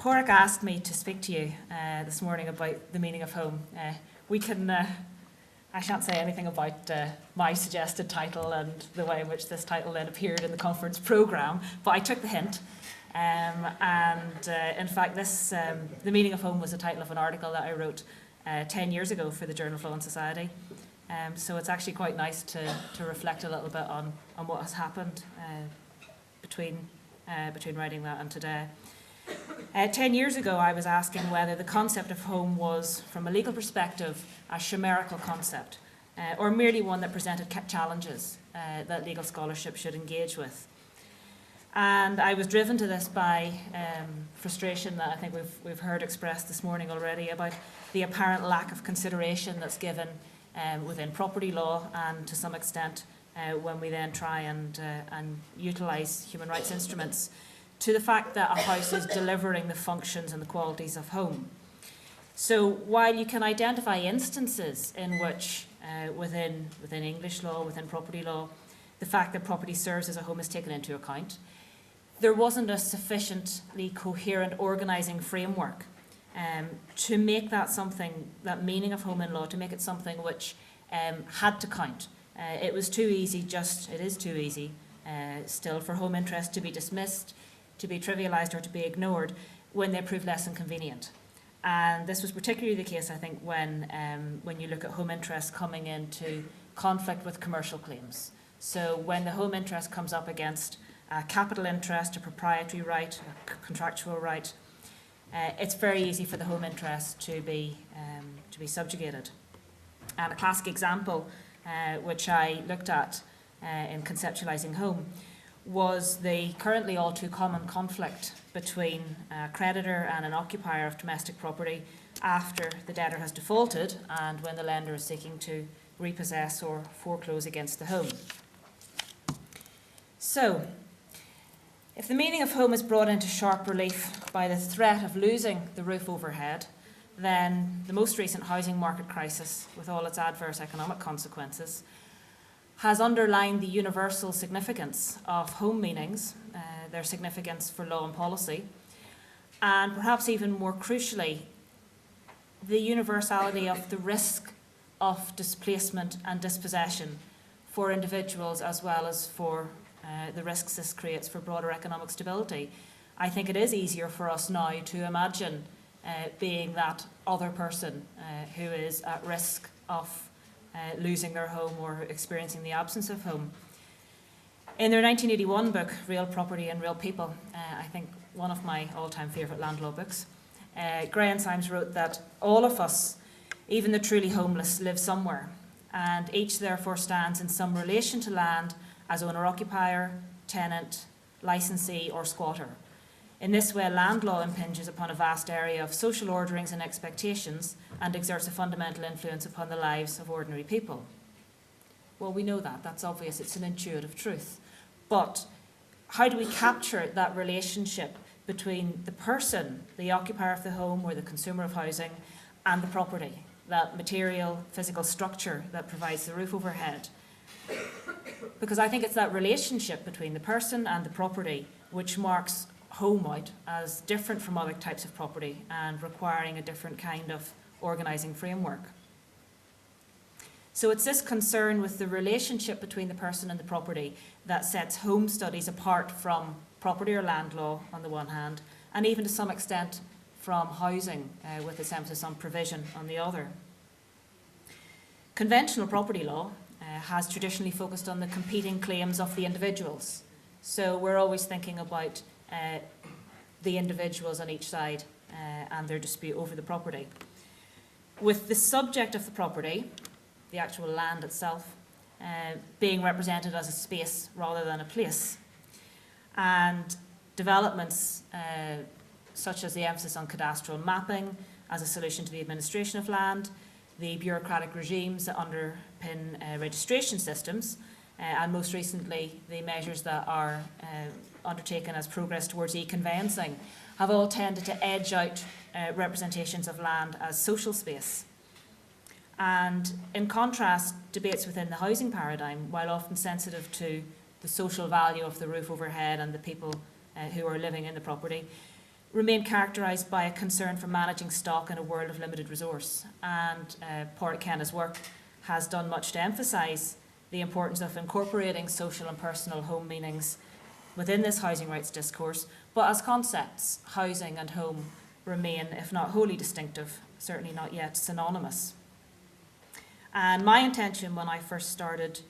Pádraig asked me to speak to you this morning about the meaning of home. I shan't say anything about my suggested title and the way in which this title then appeared in the conference programme, but I took the hint. In fact, the meaning of home was the title of an article that I wrote 10 years ago for the Journal of Law and Society. So it's actually quite nice to reflect a little bit on what has happened between writing that and today. 10 years ago, I was asking whether the concept of home was, from a legal perspective, a chimerical concept, or merely one that presented challenges that legal scholarship should engage with. And I was driven to this by frustration that I think we've heard expressed this morning already about the apparent lack of consideration that's given within property law, and to some extent when we then try and utilise human rights instruments, to the fact that a house is delivering the functions and the qualities of home. So while you can identify instances in which within English law, within property law, the fact that property serves as a home is taken into account, there wasn't a sufficiently coherent organising framework to make that meaning of home in law, to make it something which had to count. It is too easy still for home interest to be dismissed, to be trivialised or to be ignored when they prove less inconvenient. And this was particularly the case, I think, when you look at home interest coming into conflict with commercial claims. So when the home interest comes up against a capital interest, a proprietary right, a contractual right, it's very easy for the home interest to be subjugated. And a classic example, which I looked at in conceptualising home, was the currently all too common conflict between a creditor and an occupier of domestic property after the debtor has defaulted and when the lender is seeking to repossess or foreclose against the home. So, if the meaning of home is brought into sharp relief by the threat of losing the roof overhead, then the most recent housing market crisis, with all its adverse economic consequences, has underlined the universal significance of home meanings, their significance for law and policy, and perhaps even more crucially, the universality of the risk of displacement and dispossession for individuals as well as for the risks this creates for broader economic stability. I think it is easier for us now to imagine being that other person who is at risk of losing their home or experiencing the absence of home. In their 1981 book, Real Property and Real People, I think one of my all-time favourite land law books, Gray and Symes wrote that all of us, even the truly homeless, live somewhere, and each therefore stands in some relation to land as owner-occupier, tenant, licensee or squatter. In this way, land law impinges upon a vast area of social orderings and expectations and exerts a fundamental influence upon the lives of ordinary people. Well, we know that. That's obvious. It's an intuitive truth. But how do we capture that relationship between the person, the occupier of the home or the consumer of housing, and the property, that material, physical structure that provides the roof overhead? Because I think it's that relationship between the person and the property which marks home out as different from other types of property and requiring a different kind of organising framework. So it's this concern with the relationship between the person and the property that sets home studies apart from property or land law on the one hand, and even to some extent from housing with its emphasis on provision on the other. Conventional property law has traditionally focused on the competing claims of the individuals. So we're always thinking about the individuals on each side and their dispute over the property. With the subject of the property, the actual land itself, being represented as a space rather than a place. And developments such as the emphasis on cadastral mapping as a solution to the administration of land, the bureaucratic regimes that underpin registration systems, and most recently the measures that are undertaken as progress towards e-conveyancing, have all tended to edge out representations of land as social space. And in contrast, debates within the housing paradigm, while often sensitive to the social value of the roof overhead and the people who are living in the property, remain characterised by a concern for managing stock in a world of limited resource. And Pádraic Kenna's work has done much to emphasise the importance of incorporating social and personal home meanings within this housing rights discourse. But as concepts, housing and home remain, if not wholly distinctive, certainly not yet synonymous. And my intention when I first started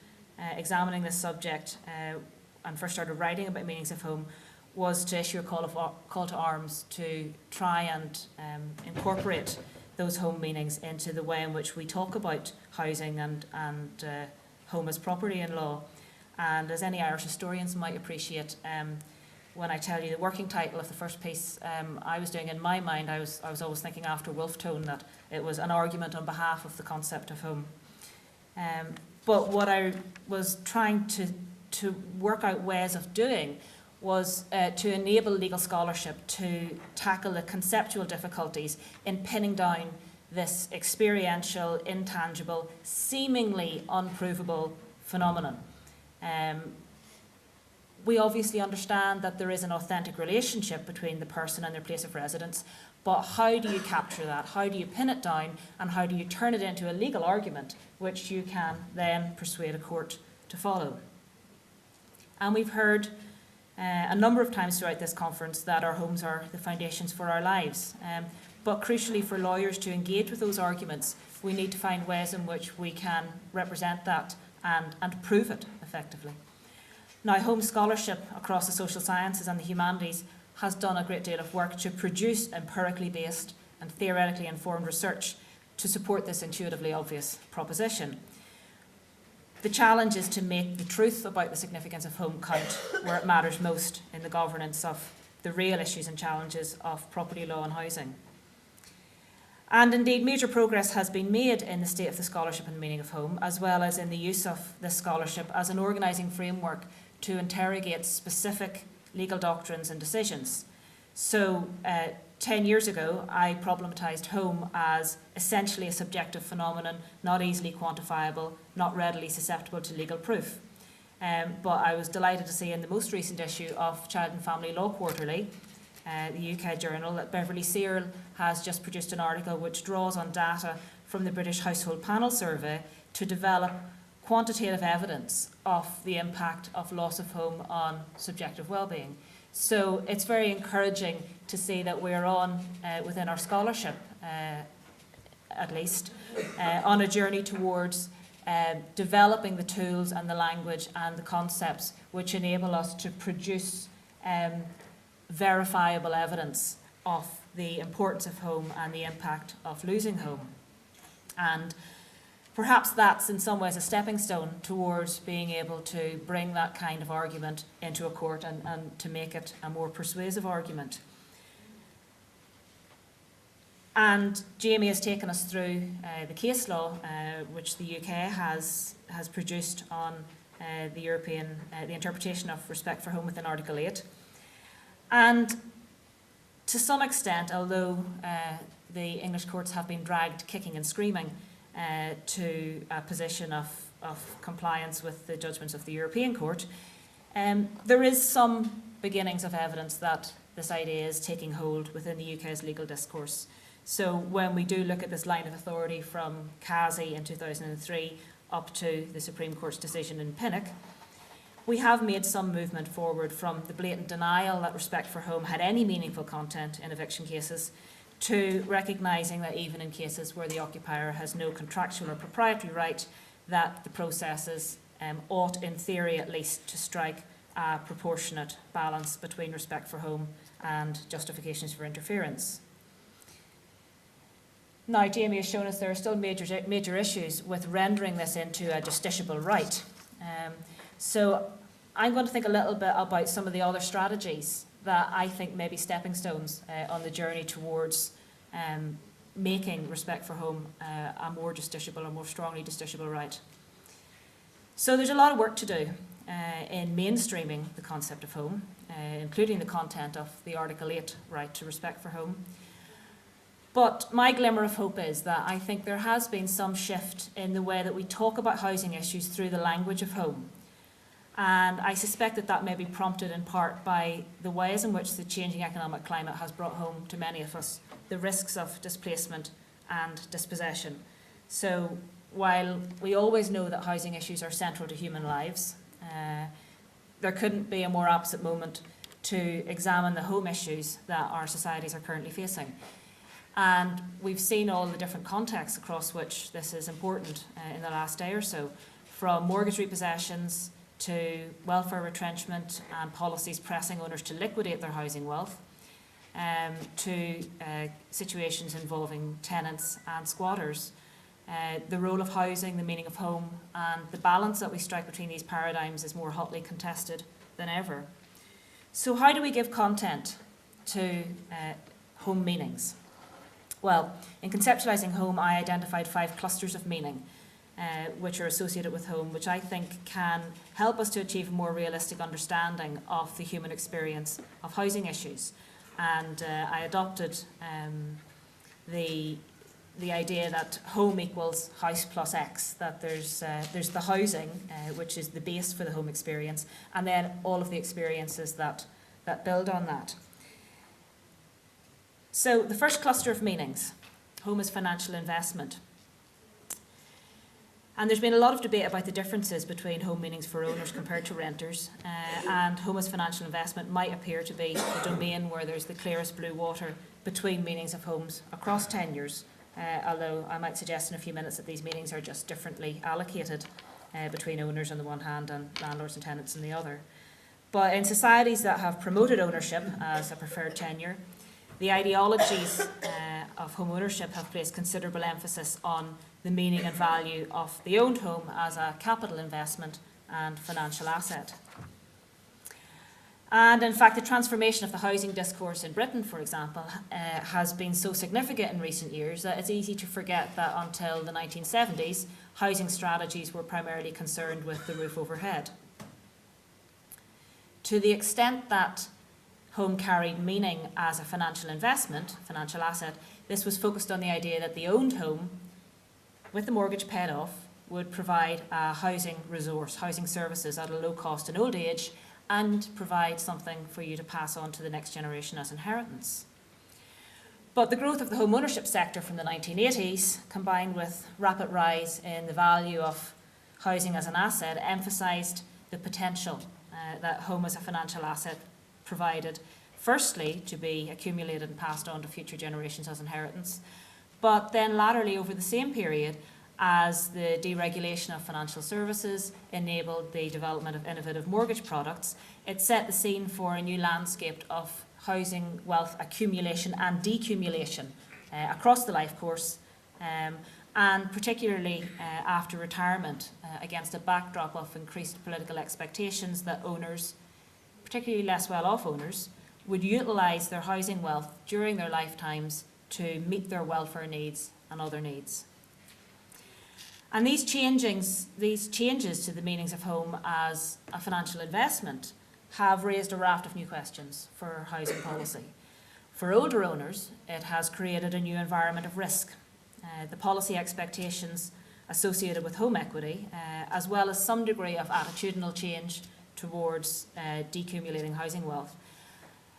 examining this subject and first started writing about meanings of home was to issue a call to arms to try and incorporate those home meanings into the way in which we talk about housing and home as property in law. And as any Irish historians might appreciate, when I tell you the working title of the first piece I was doing, in my mind I was always thinking after Wolfe Tone that it was an argument on behalf of the concept of home. But what I was trying to work out ways of doing was to enable legal scholarship to tackle the conceptual difficulties in pinning down this experiential, intangible, seemingly unprovable phenomenon. We obviously understand that there is an authentic relationship between the person and their place of residence, but how do you capture that? How do you pin it down? And how do you turn it into a legal argument which you can then persuade a court to follow? And we've heard a number of times throughout this conference that our homes are the foundations for our lives. But crucially, for lawyers to engage with those arguments, we need to find ways in which we can represent that and prove it effectively. Now, home scholarship across the social sciences and the humanities has done a great deal of work to produce empirically based and theoretically informed research to support this intuitively obvious proposition. The challenge is to make the truth about the significance of home count where it matters most in the governance of the real issues and challenges of property law and housing. And indeed, major progress has been made in the state of the scholarship and meaning of home, as well as in the use of this scholarship as an organising framework to interrogate specific legal doctrines and decisions. So 10 years ago, I problematised home as essentially a subjective phenomenon, not easily quantifiable, not readily susceptible to legal proof. But I was delighted to see in the most recent issue of Child and Family Law Quarterly, the UK journal, that Beverly Searle has just produced an article which draws on data from the British Household Panel Survey to develop quantitative evidence of the impact of loss of home on subjective well-being. So it's very encouraging to see that we're on, within our scholarship at least, on a journey towards developing the tools and the language and the concepts which enable us to produce verifiable evidence of the importance of home and the impact of losing home. And perhaps that's in some ways a stepping stone towards being able to bring that kind of argument into a court and to make it a more persuasive argument. And Jamie has taken us through the case law which the UK has produced on the interpretation of respect for home within Article 8. And to some extent, although the English courts have been dragged kicking and screaming to a position of compliance with the judgments of the European Court, there is some beginnings of evidence that this idea is taking hold within the UK's legal discourse. So when we do look at this line of authority from Kazi in 2003 up to the Supreme Court's decision in Pinnock, we have made some movement forward from the blatant denial that respect for home had any meaningful content in eviction cases to recognising that even in cases where the occupier has no contractual or proprietary right, that the processes ought, in theory at least, to strike a proportionate balance between respect for home and justifications for interference. Now, Jamie has shown us there are still major issues with rendering this into a justiciable right. So I'm going to think a little bit about some of the other strategies that I think may be stepping stones on the journey towards making respect for home a more justiciable or more strongly justiciable right. So there's a lot of work to do in mainstreaming the concept of home, including the content of the Article 8 right to respect for home. But my glimmer of hope is that I think there has been some shift in the way that we talk about housing issues through the language of home. And I suspect that that may be prompted in part by the ways in which the changing economic climate has brought home to many of us the risks of displacement and dispossession. So while we always know that housing issues are central to human lives, there couldn't be a more opposite moment to examine the home issues that our societies are currently facing. And we've seen all the different contexts across which this is important in the last day or so, from mortgage repossessions to welfare retrenchment and policies pressing owners to liquidate their housing wealth, to situations involving tenants and squatters. The role of housing, the meaning of home, and the balance that we strike between these paradigms is more hotly contested than ever. So how do we give content to home meanings? Well, in conceptualising home, I identified 5 clusters of meaning which are associated with home, which I think can help us to achieve a more realistic understanding of the human experience of housing issues. And I adopted the idea that home equals house plus X, that there's the housing, which is the base for the home experience, and then all of the experiences that build on that. So the first cluster of meanings, home as financial investment. And there's been a lot of debate about the differences between home meanings for owners compared to renters, and home as financial investment might appear to be the domain where there's the clearest blue water between meanings of homes across tenures, although I might suggest in a few minutes that these meanings are just differently allocated between owners on the one hand and landlords and tenants on the other. But in societies that have promoted ownership as a preferred tenure, the ideologies of home ownership have placed considerable emphasis on the meaning and value of the owned home as a capital investment and financial asset. And in fact, the transformation of the housing discourse in Britain, for example, has been so significant in recent years that it's easy to forget that until the 1970s, housing strategies were primarily concerned with the roof overhead. To the extent that home carried meaning as a financial investment, financial asset, this was focused on the idea that the owned home, with the mortgage paid off, would provide a housing resource, housing services at a low cost in old age, and provide something for you to pass on to the next generation as inheritance. But the growth of the home ownership sector from the 1980s, combined with rapid rise in the value of housing as an asset, emphasised the potential that home as a financial asset provided, firstly to be accumulated and passed on to future generations as inheritance, but then latterly over the same period, as the deregulation of financial services enabled the development of innovative mortgage products, it set the scene for a new landscape of housing wealth accumulation and decumulation across the life course, and particularly after retirement, against a backdrop of increased political expectations that owners, particularly less well-off owners, would utilise their housing wealth during their lifetimes to meet their welfare needs and other needs. And these changes to the meanings of home as a financial investment have raised a raft of new questions for housing policy. For older owners, it has created a new environment of risk. The policy expectations associated with home equity, as well as some degree of attitudinal change towards decumulating housing wealth,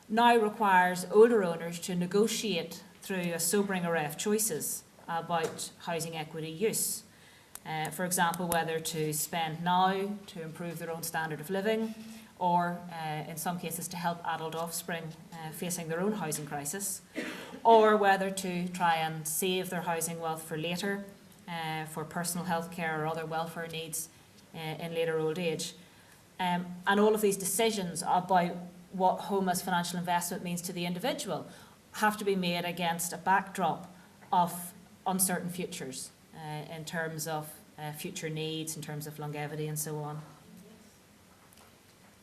now requires older owners to negotiate through a sobering array of choices about housing equity use. For example, whether to spend now to improve their own standard of living, or in some cases to help adult offspring facing their own housing crisis, or whether to try and save their housing wealth for later, for personal health care or other welfare needs in later old age. And all of these decisions about what home as financial investment means to the individual have to be made against a backdrop of uncertain futures in terms of future needs, in terms of longevity and so on.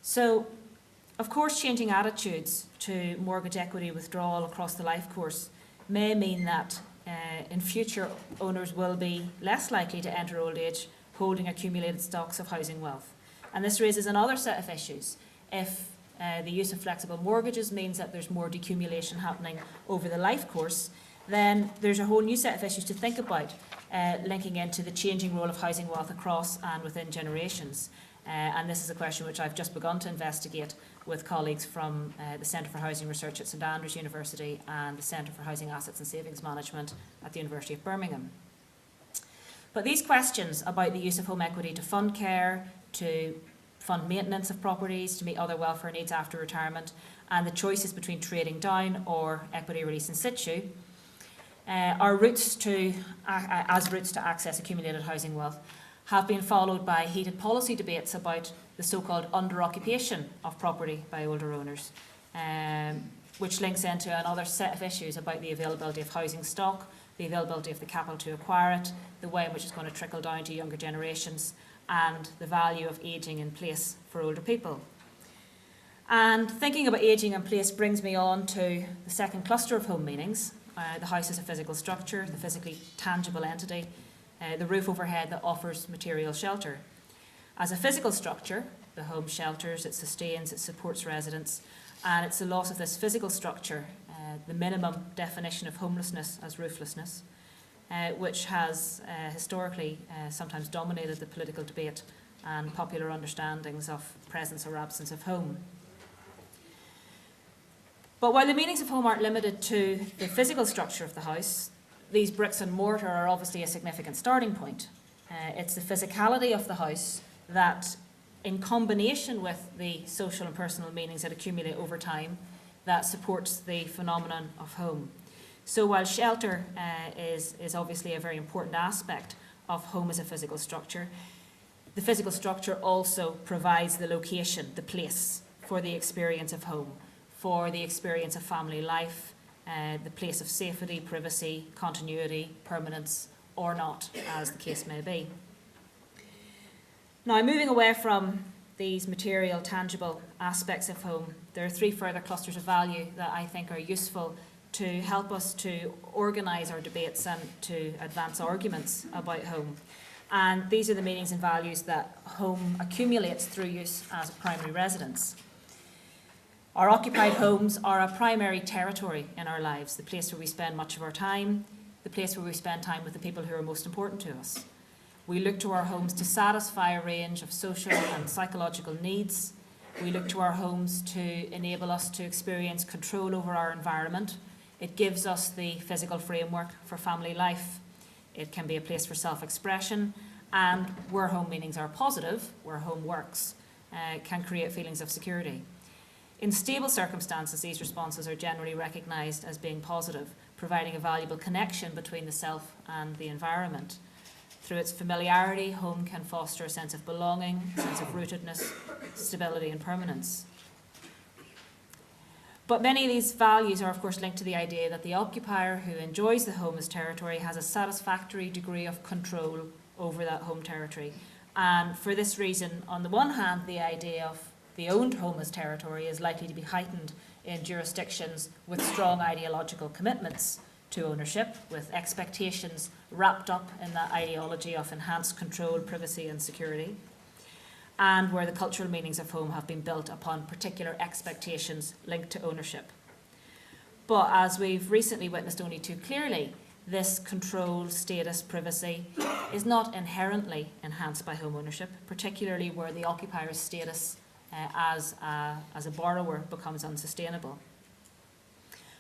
So, of course, changing attitudes to mortgage equity withdrawal across the life course may mean that in future owners will be less likely to enter old age holding accumulated stocks of housing wealth. And this raises another set of issues. If the use of flexible mortgages means that there's more decumulation happening over the life course, then there's a whole new set of issues to think about, linking into the changing role of housing wealth across and within generations. And this is a question which I've just begun to investigate with colleagues from the Centre for Housing Research at St Andrews University and the Centre for Housing Assets and Savings Management at the University of Birmingham. But these questions about the use of home equity to fund care, to fund maintenance of properties, to meet other welfare needs after retirement, and the choices between trading down or equity release in situ are routes to access accumulated housing wealth, have been followed by heated policy debates about the so-called under-occupation of property by older owners, which links into another set of issues about the availability of housing stock, the availability of the capital to acquire it, the way in which it's going to trickle down to younger generations, and the value of ageing in place for older people. And thinking about ageing in place brings me on to the second cluster of home meanings. The house as a physical structure, the physically tangible entity, the roof overhead that offers material shelter. As a physical structure, the home shelters, it sustains, it supports residents, and it's the loss of this physical structure, the minimum definition of homelessness as rooflessness, which has historically sometimes dominated the political debate and popular understandings of presence or absence of home. But while the meanings of home aren't limited to the physical structure of the house, these bricks and mortar are obviously a significant starting point. It's the physicality of the house that, in combination with the social and personal meanings that accumulate over time, that supports the phenomenon of home. So while shelter is obviously a very important aspect of home as a physical structure, the physical structure also provides the location, the place for the experience of home, for the experience of family life, the place of safety, privacy, continuity, permanence, or not, as the case may be. Now, moving away from these material, tangible aspects of home, there are three further clusters of value that I think are useful to help us to organise our debates and to advance arguments about home. And these are the meanings and values that home accumulates through use as a primary residence. Our occupied homes are a primary territory in our lives, the place where we spend much of our time, the place where we spend time with the people who are most important to us. We look to our homes to satisfy a range of social and psychological needs. We look to our homes to enable us to experience control over our environment. It gives us the physical framework for family life. It can be a place for self-expression, and where home meanings are positive, where home works, can create feelings of security. In stable circumstances, these responses are generally recognised as being positive, providing a valuable connection between the self and the environment. Through its familiarity, home can foster a sense of belonging, a sense of rootedness, stability and permanence. But many of these values are of course linked to the idea that the occupier who enjoys the home as territory has a satisfactory degree of control over that home territory. And for this reason, on the one hand, the idea of the owned home as territory is likely to be heightened in jurisdictions with strong ideological commitments to ownership, with expectations wrapped up in that ideology of enhanced control, privacy and security, and where the cultural meanings of home have been built upon particular expectations linked to ownership. But as we've recently witnessed only too clearly, this control, status, privacy is not inherently enhanced by home ownership, particularly where the occupier's status as a borrower becomes unsustainable.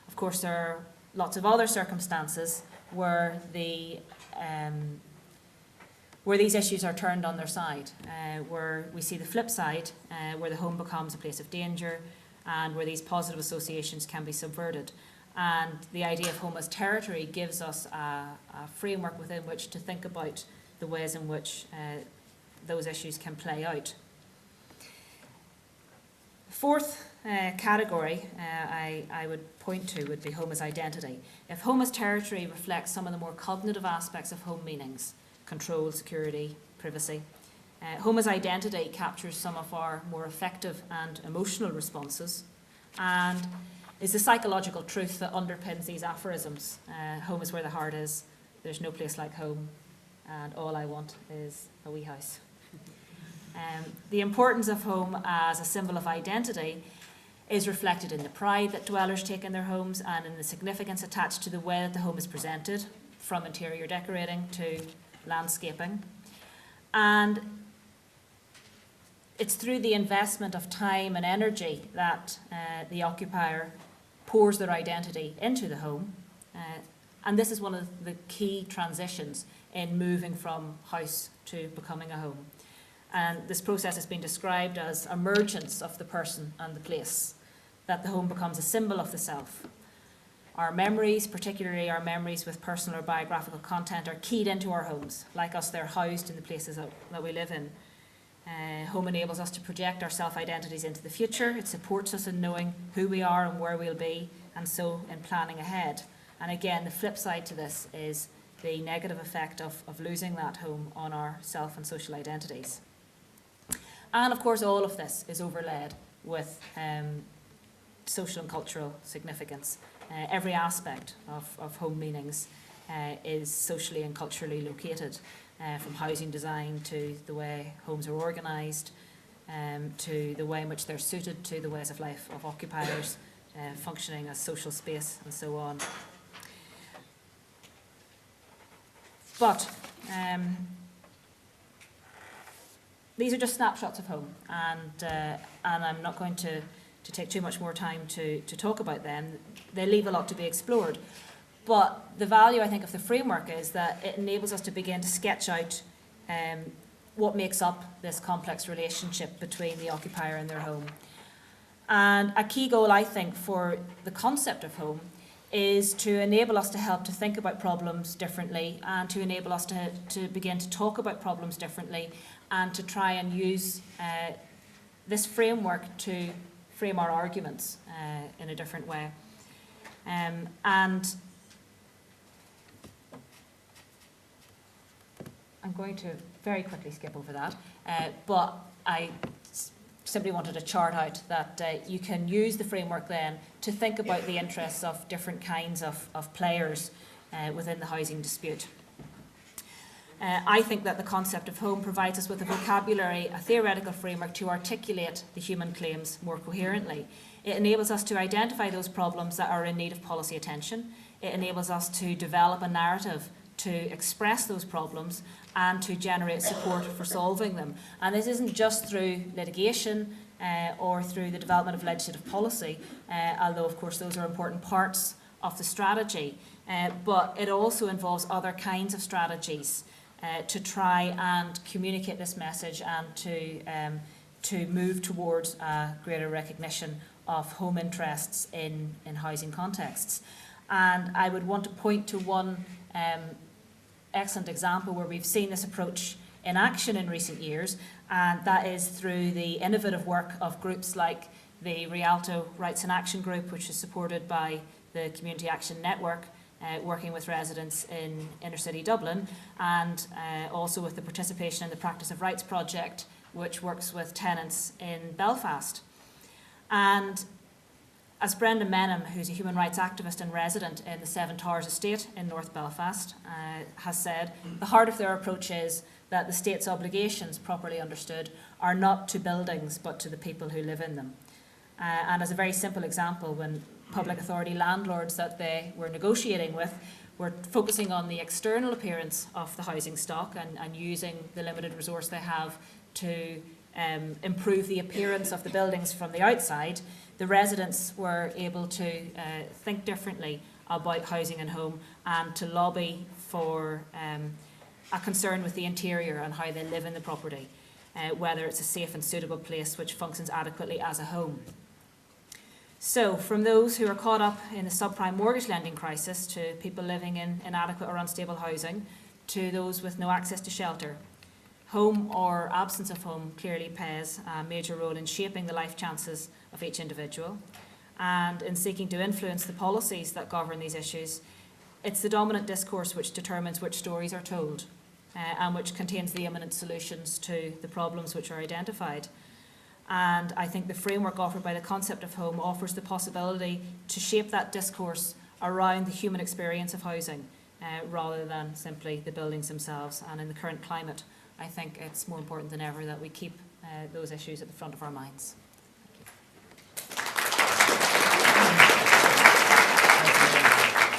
Of course, there are lots of other circumstances where these issues are turned on their side, where we see the flip side, where the home becomes a place of danger and where these positive associations can be subverted. And the idea of home as territory gives us a framework within which to think about the ways in which those issues can play out. Fourth category I would point to would be home as identity. If home as territory reflects some of the more cognitive aspects of home meanings, control, security, privacy, home as identity captures some of our more effective and emotional responses and is the psychological truth that underpins these aphorisms. Home is where the heart is, there's no place like home, and all I want is a wee house. The importance of home as a symbol of identity is reflected in the pride that dwellers take in their homes and in the significance attached to the way that the home is presented, from interior decorating to landscaping. And it's through the investment of time and energy that the occupier pours their identity into the home. And this is one of the key transitions in moving from house to becoming a home. And this process has been described as emergence of the person and the place, that the home becomes a symbol of the self. Our memories, particularly our memories with personal or biographical content, are keyed into our homes. Like us, they're housed in the places that we live in. Home enables us to project our self-identities into the future. It supports us in knowing who we are and where we'll be, and so in planning ahead. And again, the flip side to this is the negative effect of losing that home on our self and social identities. And of course, all of this is overlaid with social and cultural significance. Every aspect of home meanings is socially and culturally located, from housing design to the way homes are organised, to the way in which they're suited to the ways of life of occupiers, functioning as social space, and so on. But these are just snapshots of home, and I'm not going to take too much more time to talk about them. They leave a lot to be explored. But the value, I think, of the framework is that it enables us to begin to sketch out what makes up this complex relationship between the occupier and their home. And a key goal, I think, for the concept of home is to enable us to help to think about problems differently, and to enable us to begin to talk about problems differently, and to try and use this framework to frame our arguments in a different way. And I'm going to very quickly skip over that, but I simply wanted to chart out that you can use the framework then to think about the interests of different kinds of players within the housing dispute. I think that the concept of home provides us with a vocabulary, a theoretical framework to articulate the human claims more coherently. It enables us to identify those problems that are in need of policy attention. It enables us to develop a narrative to express those problems and to generate support for solving them. And this isn't just through litigation or through the development of legislative policy, although of course those are important parts of the strategy, but it also involves other kinds of strategies to try and communicate this message and to move towards a greater recognition of home interests in housing contexts. And I would want to point to one excellent example where we've seen this approach in action in recent years, and that is through the innovative work of groups like the Rialto Rights in Action Group, which is supported by the Community Action Network, working with residents in inner city Dublin, and also with the participation in the Practice of Rights project, which works with tenants in Belfast. And as Brendan Menham, who's a human rights activist and resident in the Seven Towers estate in North Belfast, has said, the heart of their approach is that the state's obligations, properly understood, are not to buildings but to the people who live in them. And as a very simple example, when public authority landlords that they were negotiating with were focusing on the external appearance of the housing stock and using the limited resource they have to improve the appearance of the buildings from the outside, the residents were able to think differently about housing and home and to lobby for a concern with the interior and how they live in the property, whether it's a safe and suitable place which functions adequately as a home. So, from those who are caught up in the subprime mortgage lending crisis to people living in inadequate or unstable housing, to those with no access to shelter, home or absence of home clearly plays a major role in shaping the life chances of each individual. And in seeking to influence the policies that govern these issues, it's the dominant discourse which determines which stories are told and which contains the imminent solutions to the problems which are identified. And I think the framework offered by the concept of home offers the possibility to shape that discourse around the human experience of housing rather than simply the buildings themselves. And in the current climate, I think it's more important than ever that we keep those issues at the front of our minds.